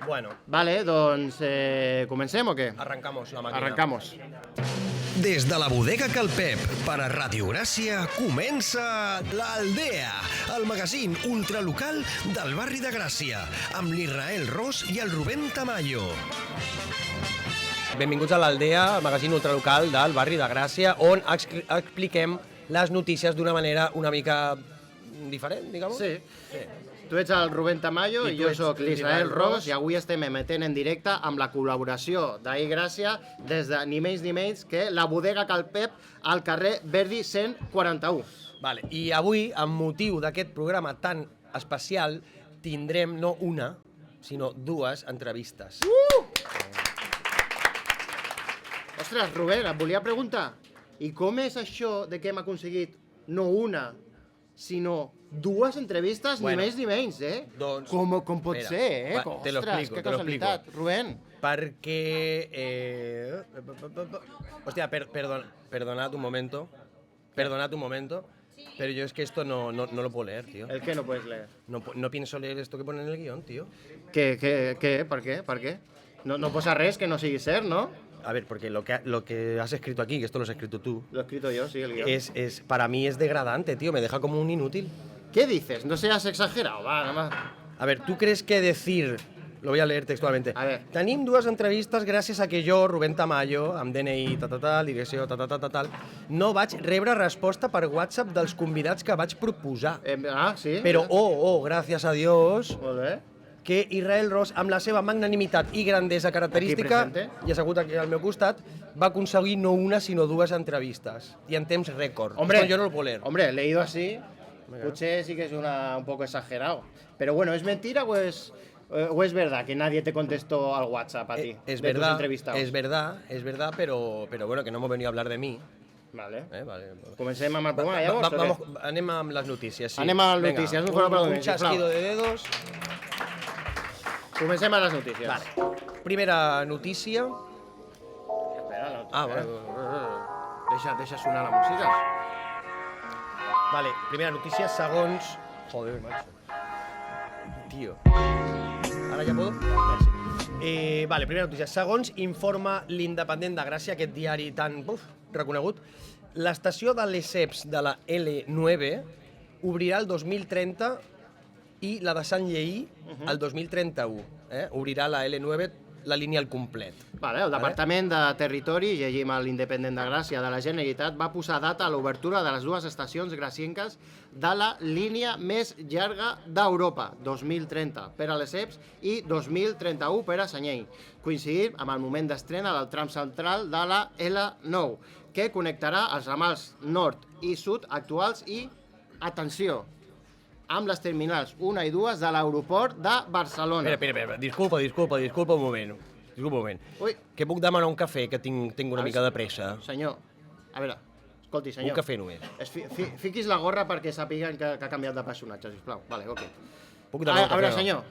Bueno. Vale, doncs comencem o què? Arrancamos la màquina. Arrancamos. Des de la bodega Calpep, per a Radio Gràcia, comença l'Aldea, el magazín ultralocal del barri de Gràcia, amb l'Israel Ros i el Rubén Tamayo. Benvinguts a l'Aldea, el magazín ultralocal del barri de Gràcia, on expliquem les notícies d'una manera una mica diferent, diguem-ho. Sí. Tu ets el Rubén Tamayo i jo sóc l'Israel Ros i avui estem emetent en directe amb la col·laboració d'Ahir Gràcia des de ni menys ni menys que la bodega Calpep al carrer Verdi 141. Vale. I avui, amb motiu d'aquest programa tan especial, tindrem no una, sinó dues entrevistes. Ostres, Rubén, et volia preguntar, i com és això de que hem aconseguit no una, sinó dues entrevistes, Bueno, ni més ni menys, eh? doncs, com pot espera, ser, eh? va, te lo explico, que te lo casualitat, Rubén. Perquè... Hostia, perdonad un momento. Perdonad un momento. Pero yo es que esto no lo puedo leer, tío. ¿El qué no puedes leer? No pienso leer esto que pone en el guión, tío. ¿Qué? ¿Per què? Per què? No posa res que no sigui cert, no? A ver, porque lo que has escrito aquí, que esto lo has escrito tú, Lo he escrito yo, sí, el guión. para mí es degradante, tío. Me deja como un inútil. ¿Qué dices? No seas exagerado, va, nada más. A ver, ¿tú crees que decir... Lo voy a leer textualmente. A ver. Tenim dues entrevistes gràcies a que jo, Rubén Tamayo, amb DNI, direcció, tal, no vaig rebre resposta per WhatsApp dels convidats que vaig proposar. Sí? Però, gràcies a Dios, Molt bé. que Israel Ros, amb la seva magnanimitat i grandesa característica, Aquí presente. i assegut aquí al meu costat, va aconseguir no una, sinó dues entrevistes. I en temps rècord. Hombre, Esto yo no lo puedo leer. Hombre, leído así, potser sí que es un poco exagerado. Pero bueno, ¿es mentira o es verdad que nadie te contestó al WhatsApp a ti? Es de tus verdad, entrevistados? es verdad, pero bueno, que no hemos venido a hablar de mí. Vale. Vale. Comencem amb el programa, llavors, o què? Anem amb les notícies, sí. Anem amb les Venga, notícies, un fort aplaudiment, un chasquido sisplau. de dedos. Comencem amb les notícies. Vale. Primera notícia. Espera, no, Vale. Deixa sonar la música. Vale, primera notícia, segons... Joder, macho. Tío. Ara ja puedo? Merci. Vale, primera notícia. Segons informa l'Independent de Gràcia, aquest diari tan reconegut, l'estació de Lesseps de la L9 obrirà el 2030 i la de Sant Lleí el 2031. Obrirà la L9 la línia al complet. Vale, el Departament de Territori, llegim a l'Independent de Gràcia de la Generalitat, va posar data a l'obertura de les dues estacions gracienques de la línia més llarga d'Europa, 2030 per a Lesseps i 2031 per a Sanyei, coincidint amb el moment d'estrena del tram central de la L9, que connectarà els ramals nord i sud actuals i, atenció, amb les terminals 1 i 2 de l'aeroport de Barcelona. Espera. Disculpa un moment. Ui. Que puc demanar un cafè, que tinc una mica de pressa? Senyor, a veure, escolti, senyor. Un cafè només. Fiquis la gorra perquè sàpiguen que ha canviat de personatge, sisplau. Vale, ok. Puc demanar un A cafè? veure, no? senyor,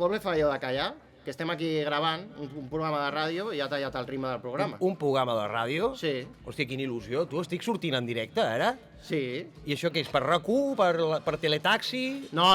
vol fer allò de callar? Que estem aquí gravant un programa de ràdio i ha tallat el ritme del programa. Un programa de ràdio? Sí. Hòstia, quina il·lusió. Tu estic sortint en directe, ara? Sí. I això què és? Per RAC1? Per Teletaxi? No.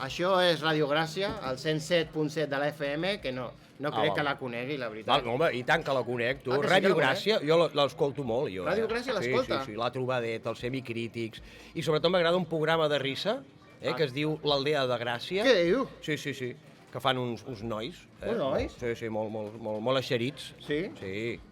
Això és Ràdio Gràcia, el 107.7 de la FM, que no crec que la conegui, la veritat. Val, home, i tant que la conec, tu. Ah, que sí que Ràdio la conec? Gràcia, jo l'escolto molt, jo. Ràdio Gràcia l'escolta? Sí, la trobadeta, els semicrítics. I sobretot m'agrada un programa de risa, que es diu l'Aldea de Gràcia. Què diu? Sí. Que fan uns nois. Uns nois? Sí, molt eixerits. Sí?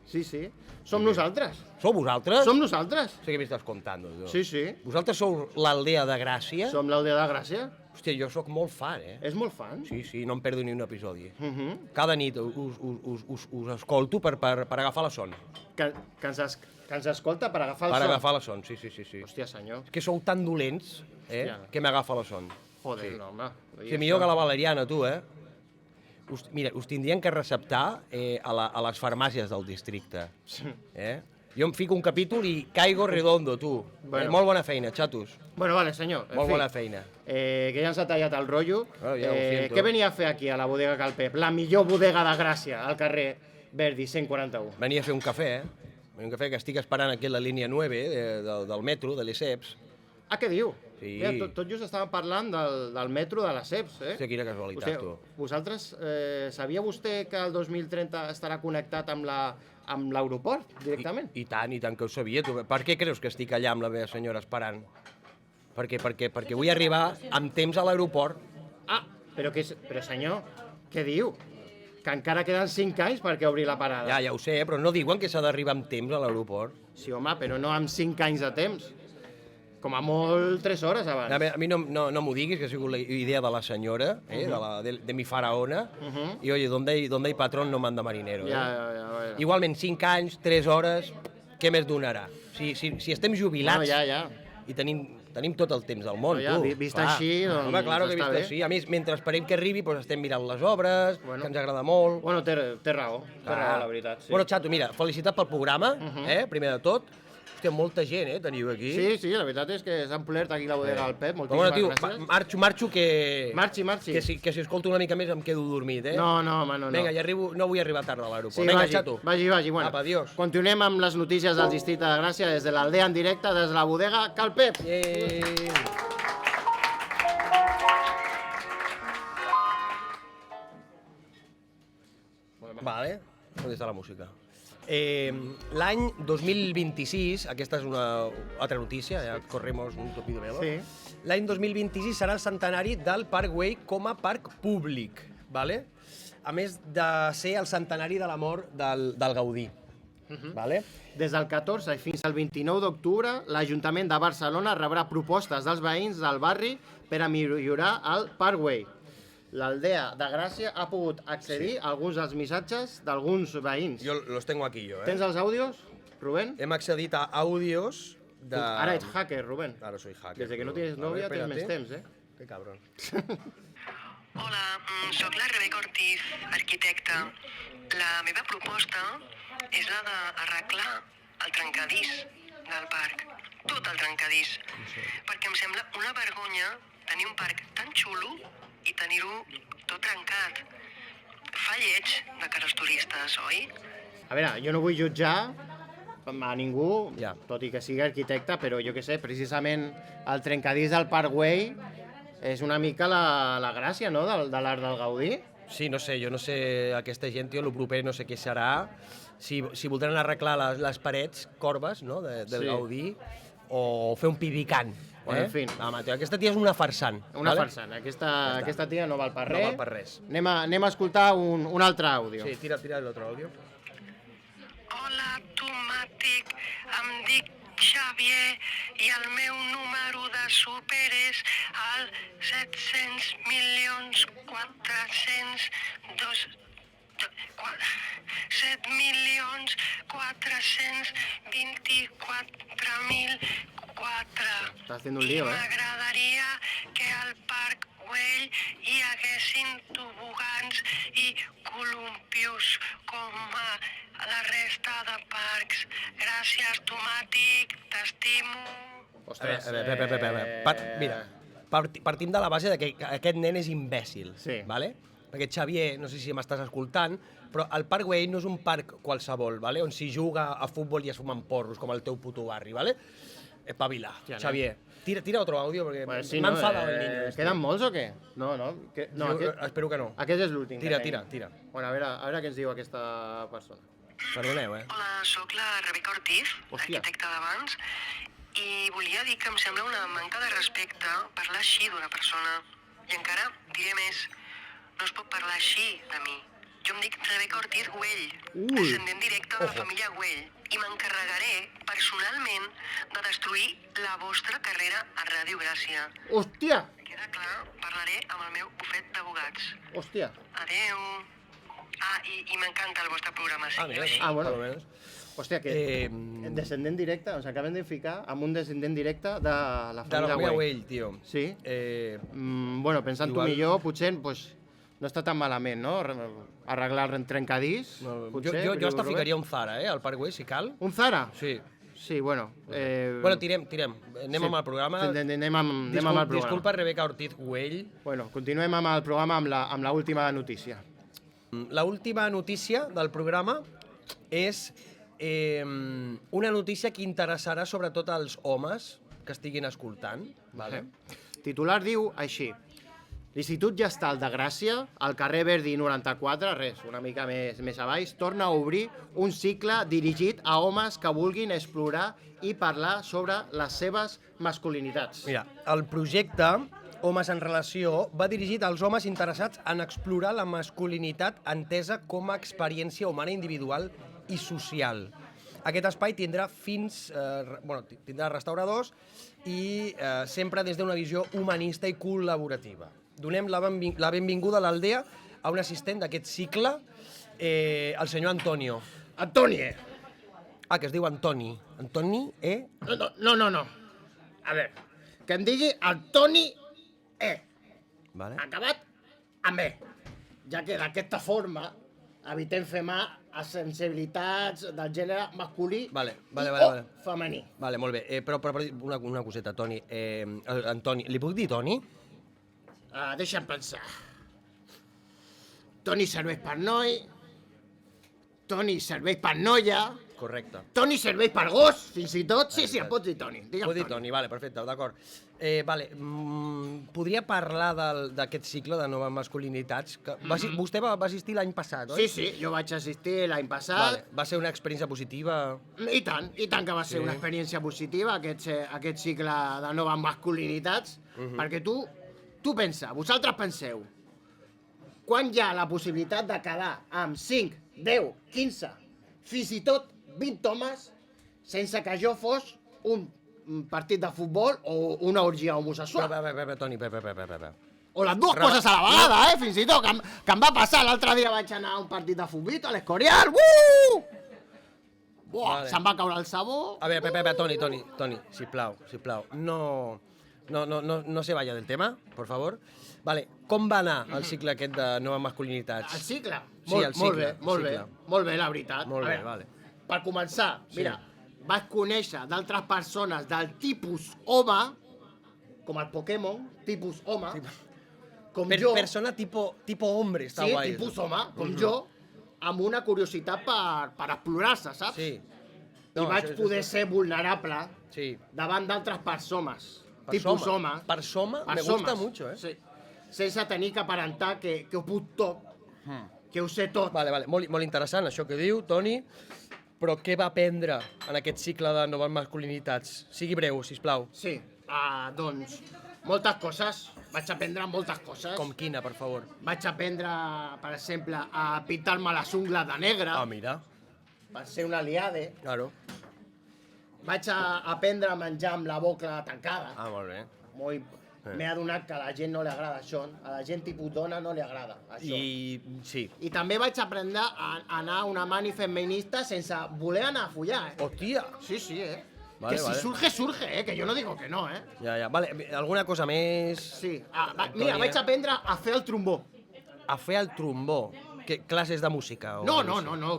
Sí. Som nosaltres. Sou vosaltres? Som nosaltres. Sé que m'estàs contant, tu. Sí. Vosaltres sou l'Aldea de Gràcia? Som l'Aldea de Gràcia. Hòstia, jo sóc molt fan, És molt fan. Sí, no em perdo ni un episodi. Mhm. Cada nit us escolto per agafar la son. Que ens escolta per agafar el Per son. agafar la son, sí. Hòstia, senyor. És que sou tan dolents, Hòstia. que m'agafa la son. Joder, Sí. no, home. Sí, millor que la valeriana, tu, Mira, us tindrien que receptar a les farmàcies del districte. Jo em fico un capítol i caigo redondo, tu. Bueno. Molt bona feina, xatos. Bueno, vale, senyor. Molt bona feina. Que ja ens ha tallat el rotllo. Ja ho siento. Què venia a fer aquí, a la bodega Calpep? La millor bodega de Gràcia, al carrer Verdi 141. Venia a fer un cafè, que estic esperant aquí a la línia 9 del metro, de Lesseps, Ah, què diu? Sí. Mira, tot just estàvem parlant del metro de les CEPs, eh? Hòstia, quina casualitat, tu. Vosaltres, sabia vostè que el 2030 estarà connectat amb l'aeroport, directament? I tant que ho sabia. Tu. Per què creus que estic allà amb la meva senyora esperant? Perquè vull arribar amb temps a l'aeroport. Ah, però senyor, què diu? Que encara queden 5 anys perquè obri la parada. Ja ho sé, però no diuen que s'ha d'arribar amb temps a l'aeroport. Sí, home, però no amb 5 anys de temps. Com a molt 3 hores abans. A mi no m'ho diguis, que ha sigut la idea de la senyora, de mi faraona, i oye, donde hay patrón no manda marinero. Ja. Igualment, 5 anys, 3 hores, què més donarà? Si estem jubilats i tenim tot el temps del món, tu. Vist així, doncs home, claro que està vist bé. així. A més, mentre esperem que arribi, doncs estem mirant les obres, que ens agrada molt. Bueno, té raó, la veritat. Sí. Bueno, Xato, mira, felicitat pel programa, primer de tot. Hòstia, molta gent, teniu aquí. Sí, la veritat és que s'ha omplert aquí la bodega del Pep, Però moltíssimes bueno, gràcies. tio, marxo que... Marxi. Que si escolto una mica més em quedo dormit, No, home, no. Vinga, no vull arribar tard a l'aeroport. Sí, Vinga, Xato. vagi. Bueno, Apa, adiós. continuem amb les notícies del districte de Gràcia des de l'Aldea en directe, des de la bodega Cal Pep. Vale, on està la música? L'any 2026, aquesta és una altra notícia, ja corremos un tupido velo. Sí. L'any 2026 serà el centenari del Parkway com a parc públic, vale? A més de ser el centenari de la mort del Gaudí. Vale? Des del 14 fins al 29 d'octubre, l'Ajuntament de Barcelona rebrà propostes dels veïns del barri per a millorar el Parkway. L'Aldea de Gràcia ha pogut accedir a alguns dels missatges d'alguns veïns. Jo los tengo aquí, jo, Tens els àudios, Rubén? Hem accedit a àudios de... Ara ets hacker, Rubén. Ara soy hacker. Des que no tienes novia tens més temps, eh? Que cabrón. Hola, sóc la Rebeca Ortiz, arquitecta. La meva proposta és la d'arreglar el trencadís del parc, tot el trencadís, perquè em sembla una vergonya tenir un parc tan xulo i tenir-ho tot trencat. Fa lleig de cara als turistes, oi? A veure, jo no vull jutjar a ningú, Ja. tot i que sigui arquitecte, però jo què sé, precisament el trencadís del Parkway és una mica la gràcia, no?, de l'art del Gaudí. Sí, no sé, jo no sé, aquesta gent, tio, el proper no sé què serà, si voldran arreglar les parets corbes, no?, del Sí. Gaudí, o fer un pibicant. Bueno, en fin. Home, tio, aquesta tia és una farsant. Una farsant. Aquesta tia no val per No res. val per res. Anem a escoltar un altre àudio. Sí, tira l'altre àudio. Hola, Tomàtic, em dic Xavier i el meu número de súper és el 7.424.004. Està haciendo un lío, I m'agradaria que al Parc Güell hi haguessin tobogans i columpios com a la resta de parcs. Gràcies, Tomàtic, t'estimo. Ostres, Mira, partim de la base de que aquest nen és imbècil, Sí. vale? Perquè Xavier, no sé si m'estàs escoltant, però el Parc Güell no és un parc qualsevol, vale? On s'hi juga a futbol i es fumen porros, com el teu puto barri, vale? Espavilar, Hòstia, Xavier. Tira otro audio, perquè Bueno, sí, m'ha no, enfadat el niño. Queden molts o què? No. Espero que no. Aquest és l'últim. Tira. que tenim. Bueno, a veure què ens diu aquesta persona. Perdoneu, Hola, sóc la Rebeca Ortiz, Hòstia. arquitecta d'abans, i volia dir que em sembla una manca de respecte parlar així d'una persona. I encara diré més, no es pot parlar així de mi. Jo em dic Rebeca Ortiz Güell, descendent directe de la família Güell, i m'encarregaré personalment de destruir la vostra carrera a Ràdio Gràcia. Hòstia! Queda clar, parlaré amb el meu bufet d'abogats. Hòstia! Adeu. Ah, i m'encanta el vostre programa, sí. mira, Ah, bueno. per almenys. Hòstia, que descendent directe, ens acabem de ficar amb un descendent directe de la De la família família Güell. Güell, tio. Sí? Eh, Bueno, pensant-ho Igual- millor, potser pues, no està tan malament, no? Arreglar el trencadís, jo potser. hasta Rubén. ficaria un Zara, al Parc Güell, si cal. Un Zara? Sí. Sí, bueno. Bueno, tirem. Anem amb el programa. Anem amb el programa. Disculpa, Rebeca Ortiz Güell. Bueno, continuem amb el programa amb la última notícia. La última notícia del programa és una notícia que interessarà sobretot als homes que estiguin escoltant. Vale? Titular diu així. L'Institut Gestal de Gràcia, al carrer Verdi 94, res, una mica més avall, torna a obrir un cicle dirigit a homes que vulguin explorar i parlar sobre les seves masculinitats. Mira, el projecte Homes en Relació va dirigit als homes interessats en explorar la masculinitat entesa com a experiència humana individual i social. Aquest espai tindrà tindrà restauradors i sempre des d'una visió humanista i col·laborativa. Donem la benvinguda a l'Aldea a un assistent d'aquest cicle, el senyor Antonio. Antonie! Ah, que es diu Antoni. Antoni, No. A veure, que em digui Antoni Vale. acabat amb ja que d'aquesta forma evitem fer mà a sensibilitats del gènere masculí Vale. o femení. Vale, molt bé. Però una coseta, Toni. Antoni, li puc dir Toni? Deixa'm pensar. Toni serveix per noi, Toni serveix per noia, Correcte. Toni serveix per gos, fins i tot. Sí, em pots dir Toni. Digue'm Puc dir Toni, vale, perfecte, d'acord. Podria parlar d'aquest cicle de noves masculinitats? Vostè va assistir l'any passat, oi? Sí, jo vaig assistir l'any passat. Vale. Va ser una experiència positiva? I tant que va ser una experiència positiva, aquest cicle de noves masculinitats, perquè tu pensa, vosaltres penseu, quan hi ha la possibilitat de quedar amb 5, 10, 15, fins i tot 20 homes, sense que jo fos un partit de futbol o una orgia homosexual. Toni, O les dues coses a la vegada, fins i tot, que em va passar. L'altre dia vaig anar a un partit de futbol a l'Escorial. Vale. Se'm va caure el sabó. A veure, Toni, sisplau. No se vaya del tema, por favor. Vale, com va anar el cicle aquest de noves masculinitats? El cicle? Sí, el cicle. Molt bé, la veritat. Molt bé, vale. Per començar, mira, vaig conèixer d'altres persones del tipus home, com el Pokémon, tipus home, com jo... Persona tipo hombre, està guai. Sí, tipus home, com jo, amb una curiositat per explorar-se, saps? Sí. I vaig poder ser vulnerable davant d'altres persones. Tipus home. Persona? Me gusta mucho, Sí. Sense tenir que aparentar que ho puc tot, que ho sé tot. Vale, molt interessant això que diu, Toni, però què va aprendre en aquest cicle de noves masculinitats? Sigui breu, sisplau. Sí, doncs, moltes coses. Vaig aprendre moltes coses. Com quina, per favor? Vaig aprendre, per exemple, a pintar-me les ungles de negre. Ah, mira. Per ser un aliade. Claro. Vaig aprendre a menjar amb la boca tancada. Ah, molt bé. M'he adonat que a la gent no li agrada això. A la gent tipus dona no li agrada això. I també vaig aprendre a anar a una mani feminista sense voler anar a follar, Hòstia! Sí, Vale, que si surge, que jo no digo que no, Ja. Vale, alguna cosa més? Sí. Mira, vaig aprendre a fer el trombó. A fer el trombó? Classes de música? No,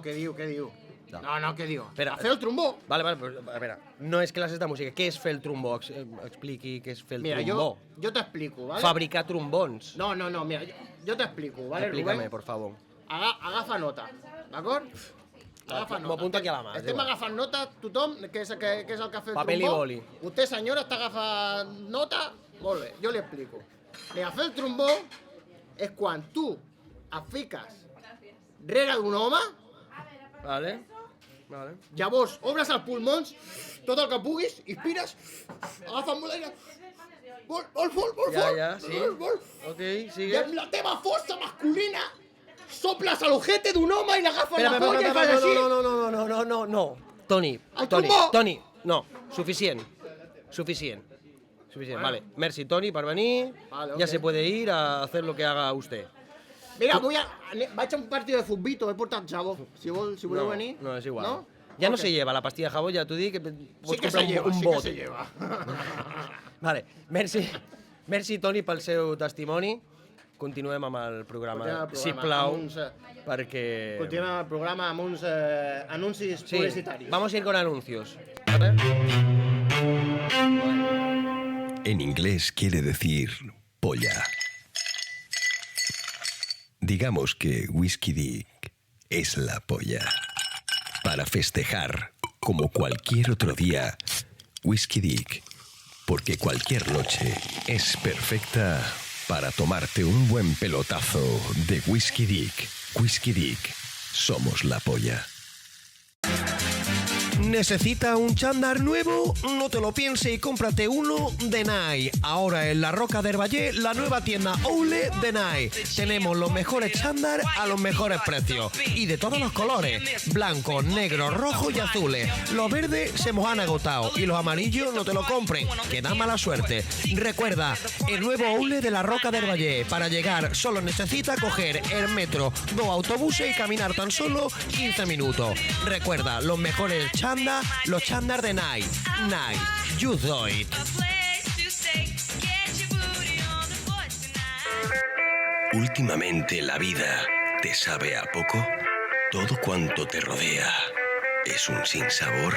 què diu? No, què diu? Espera, a fer el trombó. Vale, a veure, no és classes de música. Què és fer el trombó? Expliqui què és fer el trombó. Mira, jo t'explico, ¿vale? Fabricar trombons. No, mira, jo t'explico, ¿vale, Explícame, Rubén? por favor. Agafa nota, d'acord? Agafa nota. M'ho apunto aquí a la mà. Estem agafant nota, tothom, que és el que ha fet el trombó. Papel i boli. Vostè, senyora, està agafant nota? Molt bé, jo li explico. Mira, fer el trombó és quan tu et fiques rere d'un home, Vale. llavors obres els pulmons, tot el que puguis, inspires, agafes molt aire, molt fort, Ja, sí. Ok, i sigue. amb la teva força masculina soples a l'ojete d'un home i l'agafes la polla i fas així. No. Toni, no. Suficient. Vale. Merci, Toni, per venir. Vale, ok. Ya se puede ir a hacer lo que haga usted. Mira, vaig a un partit de futbito, he portat jabó. Si voleu venir. No, és igual. No? Ya no se lleva la pastilla de jabón, ya tú di que Sí que se lleva, sí que se lleva. Vale, merci Toni pel seu testimoni. Continuem amb el programa, sisplau, perquè... Continuem amb el programa amb uns anuncis publicitaris. Vamos a ir con anuncios. En inglés quiere decir polla. Digamos que Whiskey Dick es la polla. Para festejar, como cualquier otro día, Whiskey Dick porque cualquier noche es perfecta para tomarte un buen pelotazo de Whisky Dick. Whisky Dick, somos la polla. ¿Necesita un chándal nuevo? No te lo pienses y cómprate uno de Nike. Ahora en la Roca del Valle, la nueva tienda Oule de Nike. Tenemos los mejores chándal a los mejores precios. Y de todos los colores. Blancos, negros, rojos y azules. Los verdes se nos han agotado. Y los amarillos no te lo compren, que da mala suerte. Recuerda, el nuevo Oule de la Roca del Valle. Para llegar solo necesita coger el metro, 2 autobuses y caminar tan solo 15 minutos. Recuerda, los mejores chándal, los chándal de Nike. Nike, you do it. Últimamente la vida te sabe a poco. Todo cuanto te rodea es un sinsabor.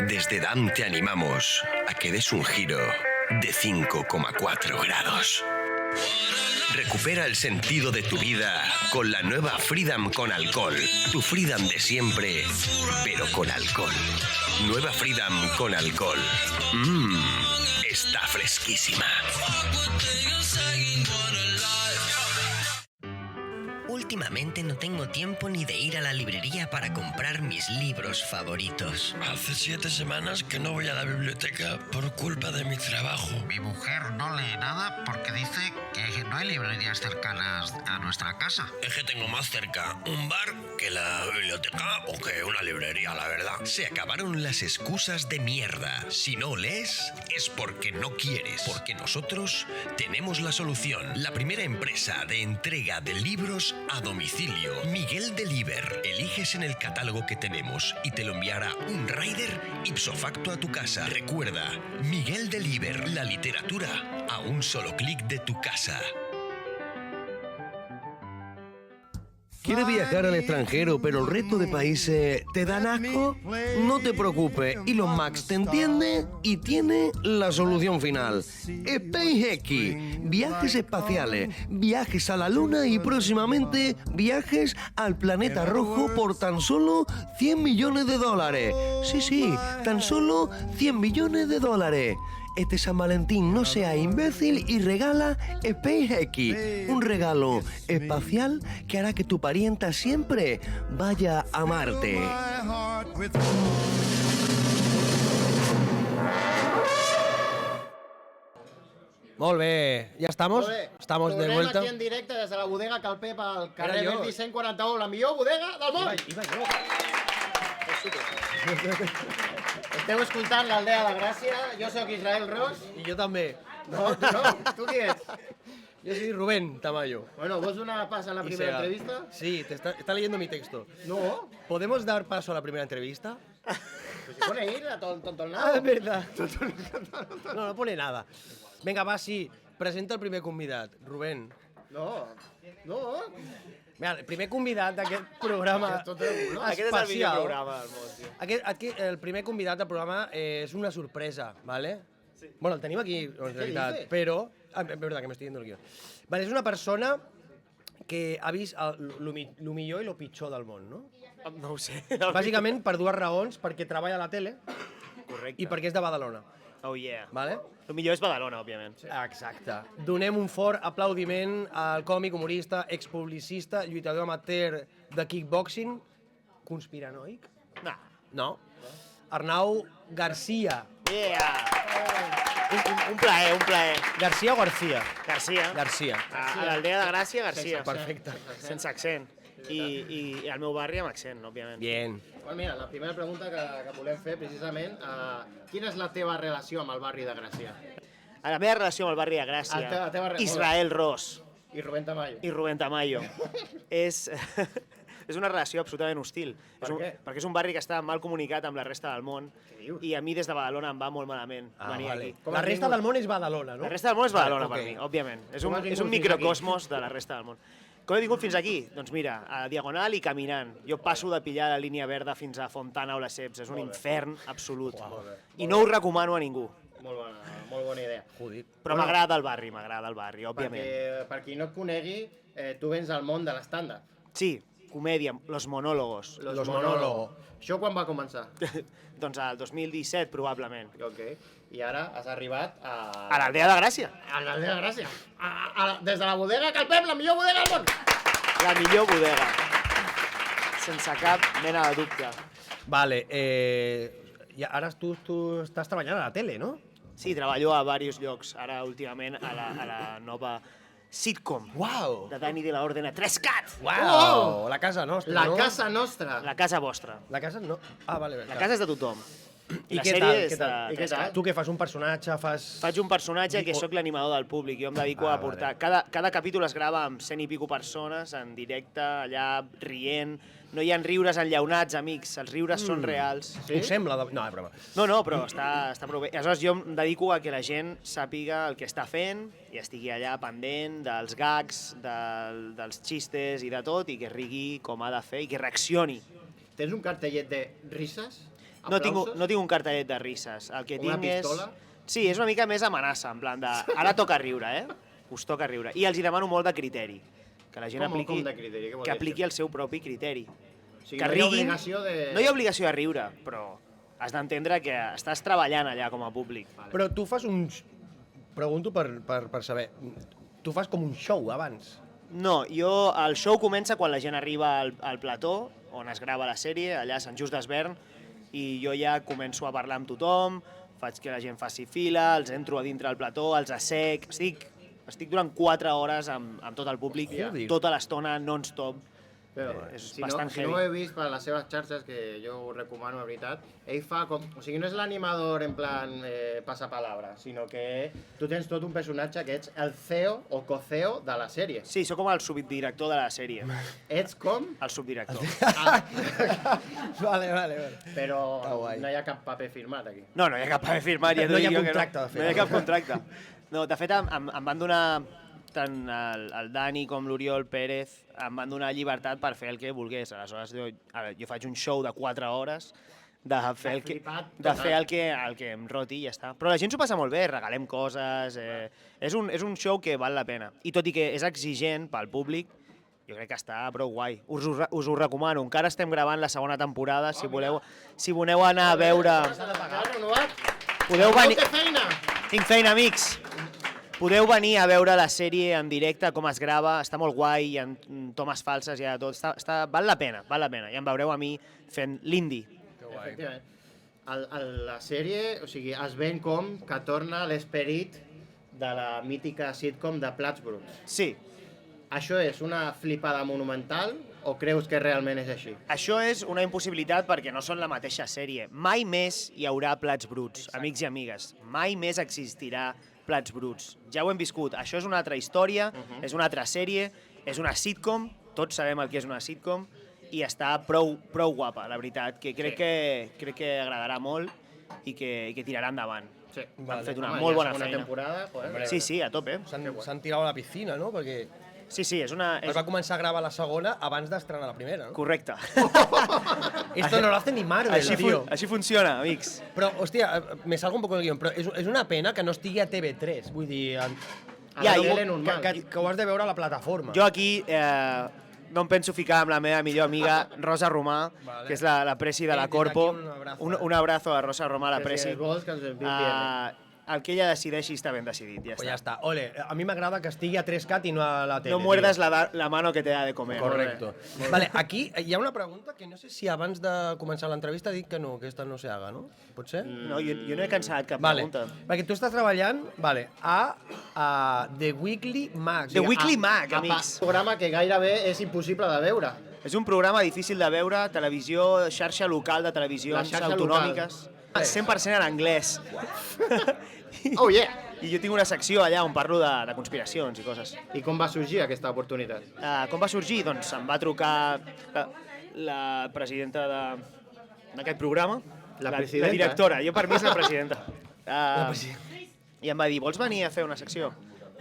Desde DAM te animamos a que des un giro de 5,4 grados. Recupera el sentido de tu vida con la nueva Freedom con alcohol. Tu Freedom de siempre, pero con alcohol. Nueva Freedom con alcohol. Está fresquísima. Últimamente no tengo tiempo ni de ir a la librería para comprar mis libros favoritos. Hace 7 semanas que no voy a la biblioteca por culpa de mi trabajo. Mi mujer no lee nada porque dice que no hay librerías cercanas a nuestra casa. Es que tengo más cerca un bar que la biblioteca o que una librería, la verdad. Se acabaron las excusas de mierda. Si no lees, es porque no quieres. Porque nosotros tenemos la solución. La primera empresa de entrega de libros a domicilio. Miguel Deliver. Eliges en el catálogo que tenemos y te lo enviará un rider ipso facto a tu casa. Recuerda, Miguel Deliver. La literatura a un solo clic de tu casa. ¿Quieres viajar al extranjero, pero el resto de países te dan asco? No te preocupes, Elon Musk te entiende y tiene la solución final. SpaceX, viajes espaciales, viajes a la Luna y próximamente viajes al planeta rojo por tan solo $100 millones. Sí, tan solo $100 millones. Este San Valentín no sea imbécil y regala SpaceX, un regalo espacial que hará que tu parienta siempre vaya a Marte. Molt bé, ¿ya estamos? Estamos de Tornem vuelta. aquí en directe des de la bodega Calpep al carrer Era jo. Verdi 141, la millor bodega del món. Iba yo. Esteu escoltant l'Aldea de Gràcia, jo sóc Israel Ros. Y yo también. No, tu qui ets? Yo soy Rubén Tamayo. Bueno, ¿vos una pasa en la Y primera sea- entrevista? Sí, está leyendo mi texto. No, ¿Podemos dar paso a la primera entrevista? pues se pone ir a tonto el Ah, nado. es verdad. No pone nada. Venga, va, sí. Presenta el primer convidat, Rubén. No. Mira, el primer convidat d'aquest programa espacial. El primer convidat del programa és una sorpresa, ¿vale? Sí. Bueno, el tenim aquí, en realitat, dices? però... es verdad que me estoy yendo el guión. Vale, és una persona que ha vist lo millor i lo pitjor del món, no? No ho sé. Bàsicament per dues raons, perquè treballa a la tele Correcte. i perquè és de Badalona, Oh, yeah. ¿vale? El millor és Badalona, òbviament. Exacte. Donem un fort aplaudiment al còmic, humorista, expublicista, lluitador amateur de kickboxing, conspiranoic? Nah. No. Arnau Garcia. Yeah! Un plaer, un plaer. Garcia o García? Garcia. Garcia. A l'Aldea de Gràcia, Garcia. Perfecte. Sense accent. I al meu barri amb accent, òbviament. Bien. Bueno, mira, la primera pregunta que volem fer, precisament, quina és la teva relació amb el barri de Gràcia? La meva relació amb el barri de Gràcia, La teva relació. Israel Ros I Rubén Tamayo. i Rubén Tamayo, és una relació absolutament hostil. Per què? Perquè és un barri que està mal comunicat amb la resta del món i a mi des de Badalona em va molt malament venir aquí. Com La has resta vingut? del món és Badalona, no? La resta del món és Badalona Vale, per ok. mi, òbviament. És Com un, has vingut és un fins microcosmos de la resta del món. Com he vingut fins aquí? Doncs mira, a Diagonal i caminant. Jo passo de pillar la línia verda fins a Fontana o les Ceps. És un infern absolut. I no ho recomano a ningú. Molt bona idea. Joder. Però m'agrada el barri, òbviament. Per qui no et conegui, tu vens al món de l'estàndard. Sí, comèdia, Los Monólogos. Los monólogos. Això quan va començar? Doncs al 2017, probablement. Ok. I ara has arribat A l'Aldea de Gràcia. A l'Aldea de Gràcia. Des de la bodega Calpep, la millor bodega del món. La millor bodega. Sense cap mena de dubte. Vale, i ara tu estàs treballant a la tele, no? Sí, treballo a diversos llocs. Ara, últimament, a la nova sitcom Uau! de Dani de la Orden a 3CAT. Uau! La casa nostra, La no? casa nostra. La casa vostra. La casa no... Ah, vale. La casa és de tothom. I la què sèrie tal? és Què tal? de I què tal? 3CAT. Tu què fas? Un personatge? Faig un personatge que sóc l'animador del públic. Jo em dedico a portar... Cada capítol es grava amb 100 i pico persones en directe, allà rient. No hi ha riures enllaunats, amics. Els riures són reals. Sí? Ho sembla? No, és broma. No, però està prou bé. Aleshores, jo em dedico a que la gent sàpiga el que està fent i estigui allà pendent dels gags, dels xistes i de tot, i que rigui com ha de fer i que reaccioni. Tens un cartellet de risses? No tinc un cartellet de risses. El que Una tinc és... pistola? Sí, és una mica més amenaça, en plan de... Ara toca riure, Us toca riure. I els hi demano molt de criteri. Que la gent Com de criteri? Què vol que dir apliqui això? el seu propi criteri. O sigui, Que no hi ha riguin... obligació de... No hi ha obligació de riure, però has d'entendre que estàs treballant allà com a públic. Però tu fas un... Pregunto per saber. Tu fas com un show abans. No, el show comença quan la gent arriba al plató, on es grava la sèrie, allà a Sant Just d'Esvern, i jo ja començo a parlar amb tothom, faig que la gent faci fila, els entro a dintre del plató, els assec... Estic durant 4 hores amb tot el públic, Joder. tota l'estona, non-stop. Però, És si bastant no ho heavy. he vist per les seves xarxes, que jo ho recomano, de veritat, ell fa com... O sigui, no és l'animador en plan passapalabra, sinó que tu tens tot un personatge que ets el CEO o co-CEO de la sèrie. Sí, sóc com el subdirector de la sèrie. Ets com... El subdirector. Vale. Però Està guai. no hi ha cap paper firmat aquí. No hi ha cap paper firmat. Ja No hi ha t'ho dic jo que contracte, de fet. No hi ha cap contracte. No, de fet, em van donar, tant el Dani com l'Oriol Pérez, em van donar llibertat per fer el que volgués. Aleshores, jo faig un show de 4 hores de fer el que em roti i ja està. Però la gent s'ho passa molt bé, regalem coses... És un show que val la pena. I tot i que és exigent pel públic, jo crec que està prou guai. Us ho recomano. Encara estem gravant la segona temporada. Si voleu anar a veure... Podeu venir... Tinc feina, amics! Podeu venir a veure la sèrie en directe, com es grava, està molt guai, hi ha tomes falses, hi ha tot, val la pena, i em veureu a mi fent l'indie. Efectivament. La sèrie, o sigui, es ven com que torna l'esperit de la mítica sitcom de Plats Bruts. Sí, Això és una flipada monumental o creus que realment és així? això és una impossibilitat perquè no són la mateixa sèrie. Mai més hi haurà Plats Bruts, amics i amigues. Mai més existirà Plats Bruts. Ja ho hem viscut. Això és una altra història, és una altra sèrie, és una sitcom, tots sabem el que és una sitcom, i està prou guapa, la veritat, que crec que agradarà molt i que tirarà endavant. Sí. Han fet una molt bona feina. Temporada, pues, Sí, a tope. S'han tirat a la piscina, no? Perquè Sí, és una... es va començar a gravar la segona abans d'estrenar la primera, no? Correcte. Esto no lo hace ni Marvel, tío. Així funciona, amics. Però, hòstia, me salgo un poco del guión, però és una pena que no estigui a TV3, vull dir... la tele normal. Que ho has de veure a la plataforma. Jo aquí no em penso ficar amb la meva millor amiga Rosa Romà, que és la presi de la Corpo. Un abrazo a Rosa Romà, la presi. Si vols que ens enviï bien. El que ella decideixi està ben decidit, ja Pues està. ja està. Ole, a mi m'agrada que estigui a 3CAT i no a la tele. No muerdas la mano que te da de comer. Correcto. Vale, aquí hi ha una pregunta que no sé si abans de començar l'entrevista dic que no, que esta no se haga, no? Pot ser? No, jo no he cansat cap Vale, pregunta. perquè tu estàs treballant a The Weekly Mag. The Weekly Mag, Un amics. programa que gairebé és impossible de veure. És un programa difícil de veure, televisió, xarxa local de televisions La xarxa autonòmiques. 100% en anglès. Oh yeah! I jo tinc una secció allà on parlo de conspiracions i coses. I com va sorgir aquesta oportunitat? Com va sorgir? Doncs em va trucar la presidenta d'aquest programa. La presidenta? La directora, jo per mi és la presidenta. I em va dir, vols venir a fer una secció?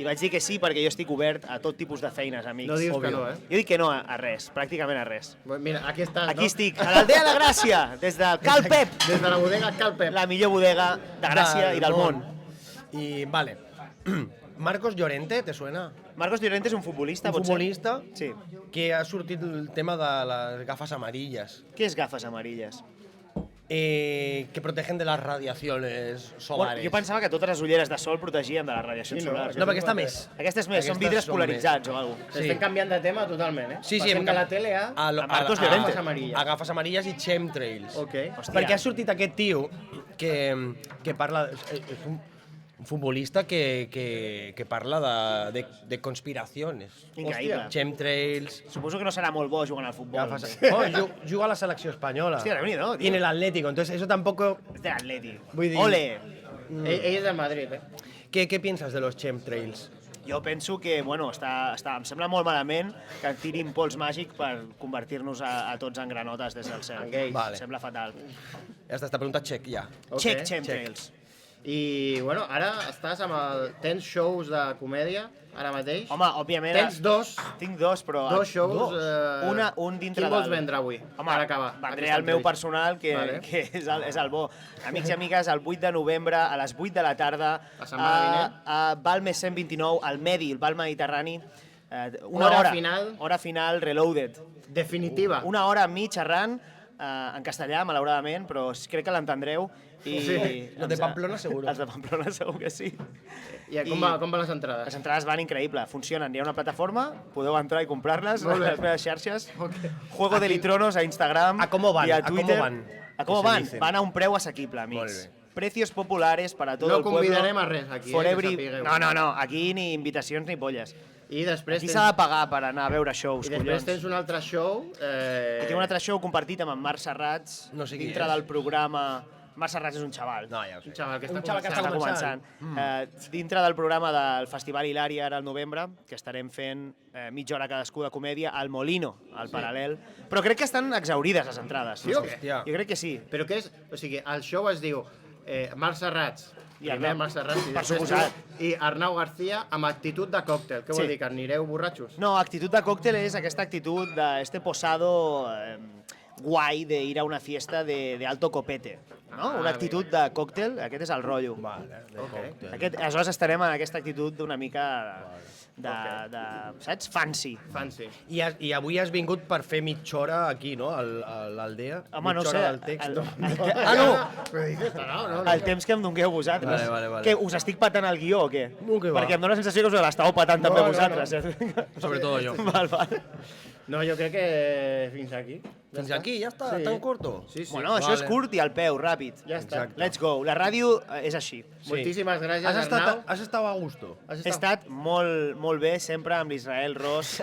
I vaig dir que sí, perquè jo estic obert a tot tipus de feines, amics. No dius que Òbvio. no, Jo dic que no a res, pràcticament a res. Mira, aquí estàs, Aquí no? estic, a l'Aldea de Gràcia, des del Cal Pep, Des de la bodega Calpep. la millor bodega de Gràcia i del món. Y vale. Marcos Llorente, ¿te suena? Marcos Llorente és un futbolista, Un futbolista Sí. que ha sortit el tema de les gafes amarillas. Què és gafes amarilles? Que protegen de las radiaciones solares. Jo pensava que totes les ulleres de sol protegien de les radiacions solars. No, perquè està més. Aquestes més, són Aquestes vidres són polaritzats o alguna cosa. Estem canviant de tema totalment, eh? Sí, Passem de la tele a Marcos Llorente. gafes amarilles. A gafes amarilles i chemtrails. Ok. Hòstia. Perquè ha sortit aquest tio que parla... És un futbolista que parla de conspiraciones. Increïble. Chemtrails... Suposo que no serà molt bo jugant al futbol. Gafas... Oh, juga a la selecció espanyola. Hòstia, déu-n'hi-do, tio. Y en el Atlético, entonces eso tampoco... És de l'Atleti. Vull dir- Ole! Ell és del Madrid, eh? ¿Qué piensas de los chemtrails? Jo penso que, bueno, em sembla molt malament que tirin pols màgic per convertir-nos a tots en granotes des del cel. En gais. Vale. Em sembla fatal. Ya está, esta pregunta check, ya. Ok. Check chemtrails. I, bueno, ara estàs amb el... Tens shows de comèdia, ara mateix? Home, òbviament... Tens dos Tinc dos, però... shows... Un dintre Quin vols del- vendre avui? Home, per acabar. vendré aquesta el meu entrevista. personal, Vale. que és el bo. Amics i amigues, el 8 de novembre, a les 8 de la tarda, La setmana vinent. a Balmes 129, al Medi, el Val Mediterrani, una Hora hora. final. Hora final, reloaded. Definitiva. Una hora amb mi xerrant, en castellà, malauradament, però crec que l'entendreu. I Sí. Los de Pamplona seguro. Els de Pamplona segur que sí. I com van les entrades? Les entrades van increïble, funcionen. Hi ha una plataforma, podeu entrar i comprar-les a les meves xarxes. Juego de Litronos a Instagram ¿A cómo van? i a ¿A cómo Twitter. van? ¿A cómo Que se van? dicen. Van a un preu assequible, Molt amics. bé. Precios populares para todo No el pueblo. convidarem a res aquí, For que every... sapigueu. No, aquí ni invitacions ni polles. I després Aquí s'ha de pagar per anar a veure shows, I després collons. tens un altre show... Que tinc un altre show compartit amb en Marc Serrats, No sé qui dintre és. del programa... Marc Serrats és un xaval. No, ja ho sé. Un xaval que Un està xaval que està començant. començant. Dintre del programa del Festival Hilària ara al novembre, que estarem fent mitja hora cadascú de comèdia, al Molino, al Paral·lel. Però crec que estan exaurides les entrades. Sí o què? Hòstia. Jo crec que sí. Però què és? O sigui, el show es diu Marc Serrats, I primer Arnau. Marc Serrats, i Per després suposat. tu, i Arnau García amb actitud de còctel. Què vol Sí. dir, que anireu borratxos? No, actitud de còctel és aquesta actitud de posado guai de ir a una fiesta de alto copete. No? Una actitud de còctel, aquest és el rotllo. Vale, de cóctel. Aleshores estarem en aquesta actitud d'una mica saps? Fancy. Fancy. I avui has vingut per fer mitja hora aquí, no? A l'Aldea. Home, no Mitja sé. hora del text. Ah, no! Però dices, no. El temps que em dongueu vosaltres. Vale. Que us estic patant el guió o què? No, que va. Perquè em dóna la sensació que us l'estàveu patant també vosaltres. Sobre todo yo. Val. No, jo crec que fins aquí. Fins aquí, ja està, Sí. tan corto. Sí, sí. Bueno, això és curt i al peu, ràpid. Ja està. Exacte. Let's go. La ràdio és així. Moltíssimes gràcies, Has Arnau. estat a gusto. He estat molt bé, sempre amb l'Israel Ros.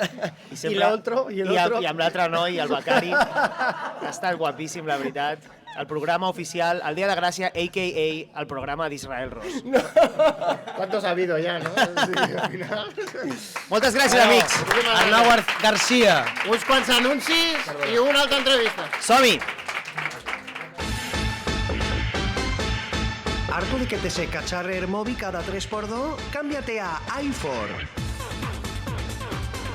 I l'altre? I amb l'altre noi, el Becari. Ha estat guapíssim, la veritat. El programa oficial, el Dia de Gràcia, a.k.a. el programa d'Israel Ros. ¿Cuántos ha habido ya, no? Sí, al final. Moltes gràcies, amics. Arnau García. Uns quants anuncis i una altra entrevista. Som-hi! ¿Harto de que te se cacharre el móvil cada 3x2? Cámbiate a iPhone.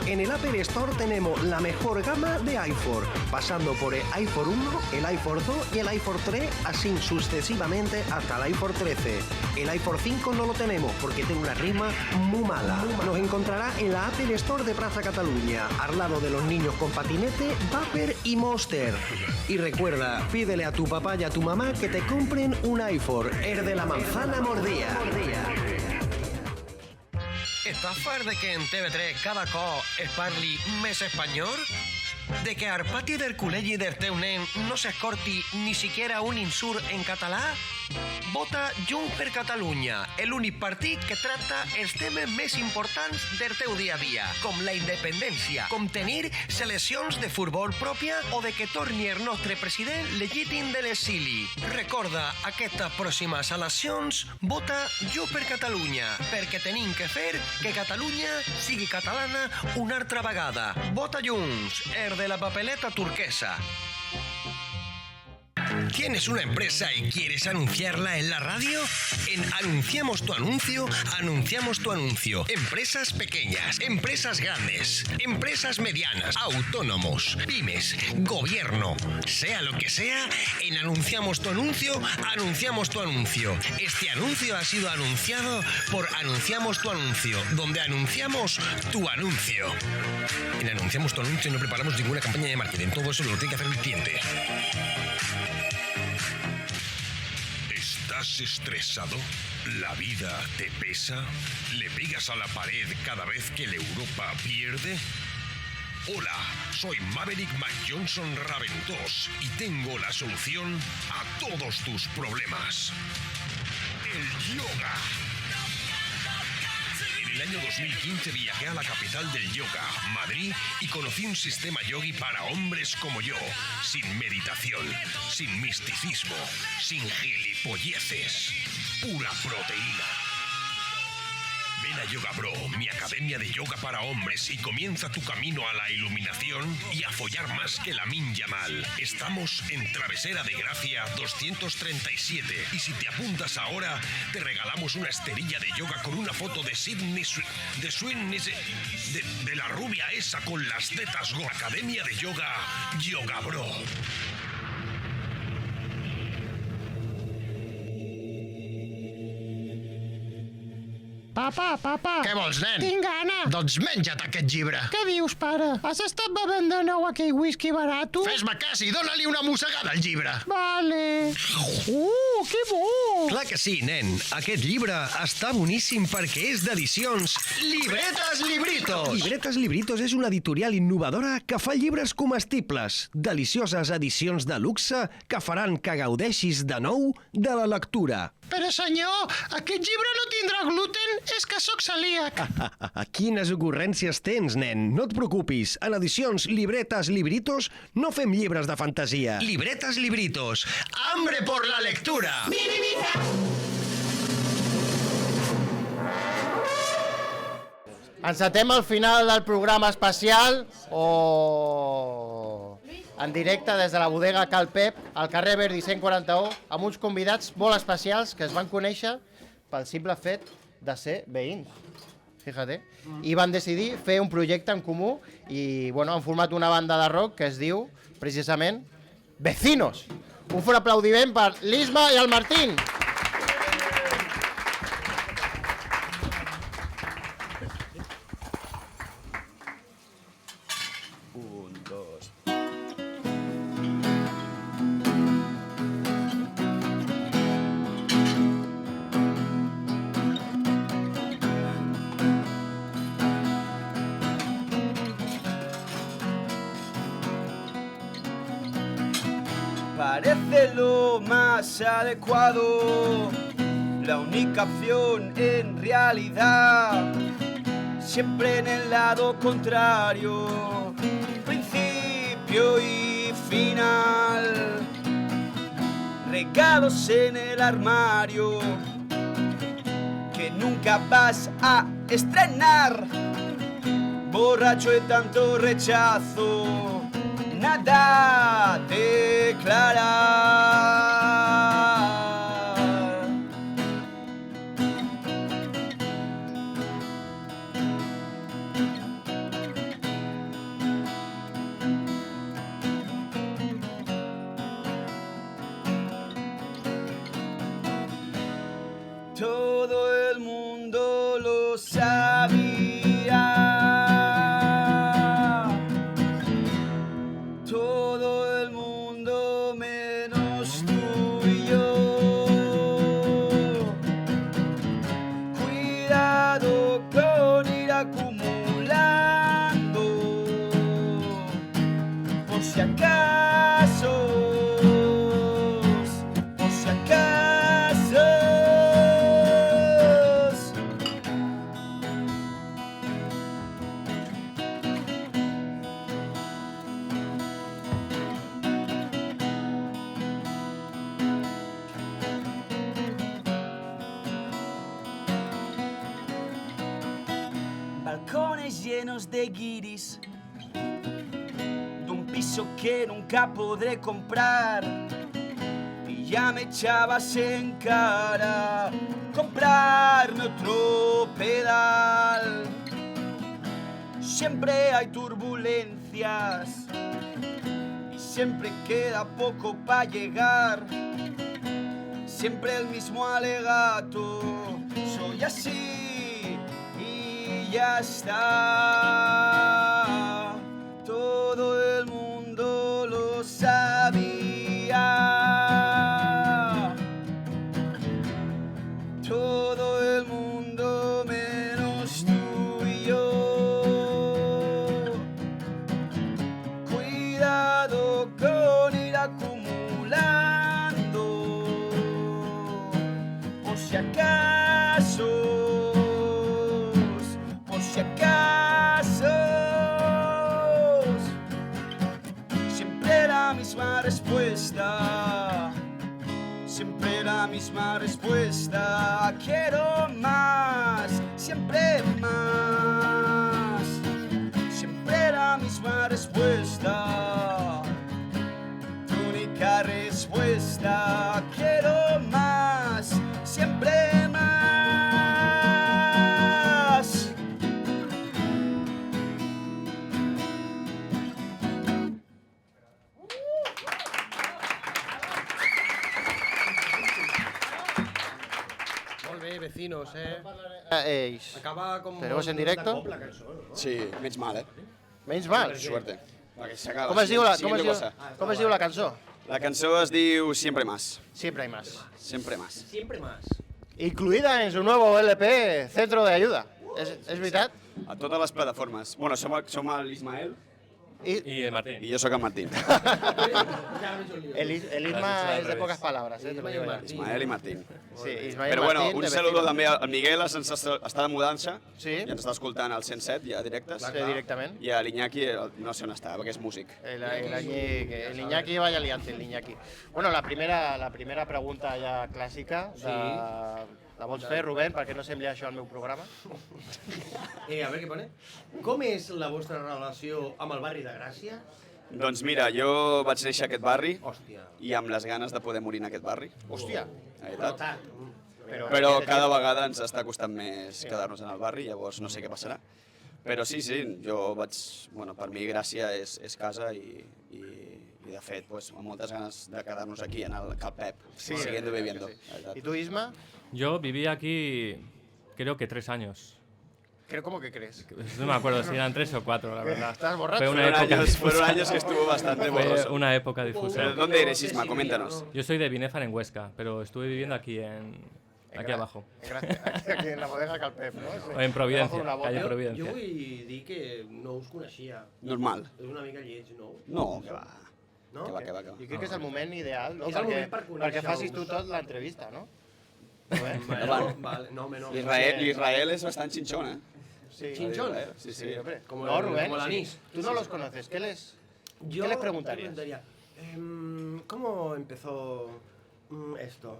En el Apple Store tenemos la mejor gama de iPhone, pasando por el iPhone 1, el iPhone 2 y el iPhone 3, así sucesivamente hasta el iPhone 13. El iPhone 5 no lo tenemos porque tiene una rima muy mala. Nos encontrará en la Apple Store de Plaza Cataluña, al lado de los niños con patinete, Vapor y Monster. Y recuerda, pídele a tu papá y a tu mamá que te compren un iPhone, el de la manzana mordida. Estàs fart de que en TV3 cada cop es parli més espanyol? De que al pati del col·legi del teu nen no s'escorti ni siquiera un insult en català? Vota Junts per Catalunya, l'únic partit que tracta els temes més importants del teu dia a dia, com la independència, com tenir seleccions de futbol pròpia o de que torni el nostre president legítim de l'exili. Recorda, aquestes pròximes eleccions, vota Junts per Catalunya, perquè tenim que fer que Catalunya sigui catalana una altra vegada. Vota Junts, el de la papeleta turquesa. ¿Tienes una empresa y quieres anunciarla en la radio? En Anunciamos tu Anuncio, anunciamos tu anuncio. Empresas pequeñas, empresas grandes, empresas medianas, autónomos, pymes, gobierno, sea lo que sea, en Anunciamos tu Anuncio, anunciamos tu anuncio. Este anuncio ha sido anunciado por Anunciamos tu Anuncio, donde anunciamos tu anuncio. En Anunciamos tu Anuncio no preparamos ninguna campaña de marketing, todo eso lo tiene que hacer el cliente. ¿Estás estresado? ¿La vida te pesa? ¿Le pegas a la pared cada vez que el Europa pierde? Hola, soy Maverick McJohnson Raventós y tengo la solución a todos tus problemas. El yoga. En el año 2015 viajé a la capital del yoga, Madrid, y conocí un sistema yogi para hombres como yo, sin meditación, sin misticismo, sin gilipolleces, pura proteína. Ven a Yoga Bro, mi academia de yoga para hombres, y comienza tu camino a la iluminación y a follar más que Lamin Yamal. Estamos en Travesera de Gracia 237, y si te apuntas ahora, te regalamos una esterilla de yoga con una foto de Sydney de la rubia esa con las tetas go. Academia de Yoga, Yoga Bro. Papa. Què vols, nen? Tinc gana. Doncs menja't aquest llibre. Què dius, pare? Has estat bevent de nou aquell whisky barato? Fes-me cas i dóna-li una mossegada al llibre. Vale. Que bo! Clar que sí, nen. Aquest llibre està boníssim perquè és d'edicions Libretas Libritos. Libretas Libritos és una editorial innovadora que fa llibres comestibles. Delicioses edicions de luxe que faran que gaudeixis de nou de la lectura. Però, senyor, aquest llibre no tindrà gluten? És que sóc celíac. Quines ocurrències tens, nen? No et preocupis. En edicions Libretas Libritos no fem llibres de fantasia. Libretas Libritos. Hambre por la lectura. Encetem al final del programa especial en directe des de la bodega Cal Pep, al carrer Verdi 141, amb uns convidats molt especials que es van conèixer pel simple fet de ser veïns. Fíjate. I van decidir fer un projecte en comú i han format una banda de rock que es diu, precisament, Vecinos. Un fort aplaudiment per l'Isma i el Martín. Parece lo más adecuado, la única opción en realidad, siempre en el lado contrario, principio y final, regalos en el armario que nunca vas a estrenar, borracho de tanto rechazo, nada declarar. Todo el mundo lo sabía. Todo el mundo menos tú y yo. Cuidado con ir acumulando, por si acaso, por si acaso. Balcones llenos de guiris, de un piso que nunca podré comprar, ya me echabas en cara comprarme otro pedal. Siempre hay turbulencias y siempre queda poco para llegar. Siempre el mismo alegato, soy así y ya está. Todo el mundo lo sabía. Todo el mundo menos tú y yo. Cuidado con ir acumulando, por si acaso, por si acaso. Siempre la misma respuesta, siempre la misma respuesta. Quiero más, siempre más. Siempre la misma respuesta, tu única respuesta. Quiero más, siempre más. Molt bé, vecinos, Ells. Acaba com... Tenemos en directo? de cop la cançó, no? Sí, menys mal, Menys mal? Suerte. Perquè s'acaba. Com es diu la, Siguiente cosa. com es diu la cançó? La cançó es diu Siempre Más. Siempre hay más. Siempre Más. Siempre más. Incluida en su nuevo LP, Centro de Ayuda. És veritat? A totes les plataformes. Bueno, som l'Ismael Y el Martín. i jo sóc en Martín. El Isma es de pocas palabras, te lo digo ya. Ismael i Martín. Sí, Ismael Però bueno, Martín, un de saludo vecino. també al Miguel, està de mudança, Sí. i ens està escoltant al 107, ja directes. Sí, directament. I a l'Iñaki, no sé on està, perquè és músic. El Iñaki vaya liante, el Iñaki. Bueno, la primera pregunta ja clàssica. La vols fer, Rubén, perquè no sembli això al meu programa? A veure què pone. Com és la vostra relació amb el barri de Gràcia? Doncs mira, jo vaig néixer a aquest barri Hòstia. i amb les ganes de poder morir en aquest barri. Hòstia. La veritat. Però Però cada vegada ens està costant més quedar-nos en el barri, llavors no sé què passarà. Però sí, jo vaig... Bueno, per mi Gràcia és casa i de fet, pues, amb moltes ganes de quedar-nos aquí, en el Calpep, siguiendo viviendo. ¿Y tú, Isma? Yo viví aquí, creo que 3 años. ¿Cómo que crees? No me acuerdo si eran 3 o 4, la verdad. ¿Estás borracho? Fue una época difusa. Fueron años que estuvo bastante borroso. Fue una época difusa. ¿Pero dónde eres, Isma? Coméntanos. Yo soy de Binefar, en Huesca, pero estuve viviendo aquí aquí abajo. Aquí en la bodega Calpep, ¿no? En Providencia, Debajo de una calle bota. Providencia. Jo vull dir que no us coneixia. Normal. És una mica lleig, no? No, que va. No? Que va, que va. Jo crec que és el moment ideal, no? És el moment per conèixer-vos. Perquè facis tu tot l'entrevista, no? Vale, no, L'Israel és bastant xinxón, ¿eh? Sí. ¿Chinchón? Sí. Como No, Rubén, como el sí. anís. Tú no los conoces. ¿Qué les preguntarías? ¿Cómo empezó esto?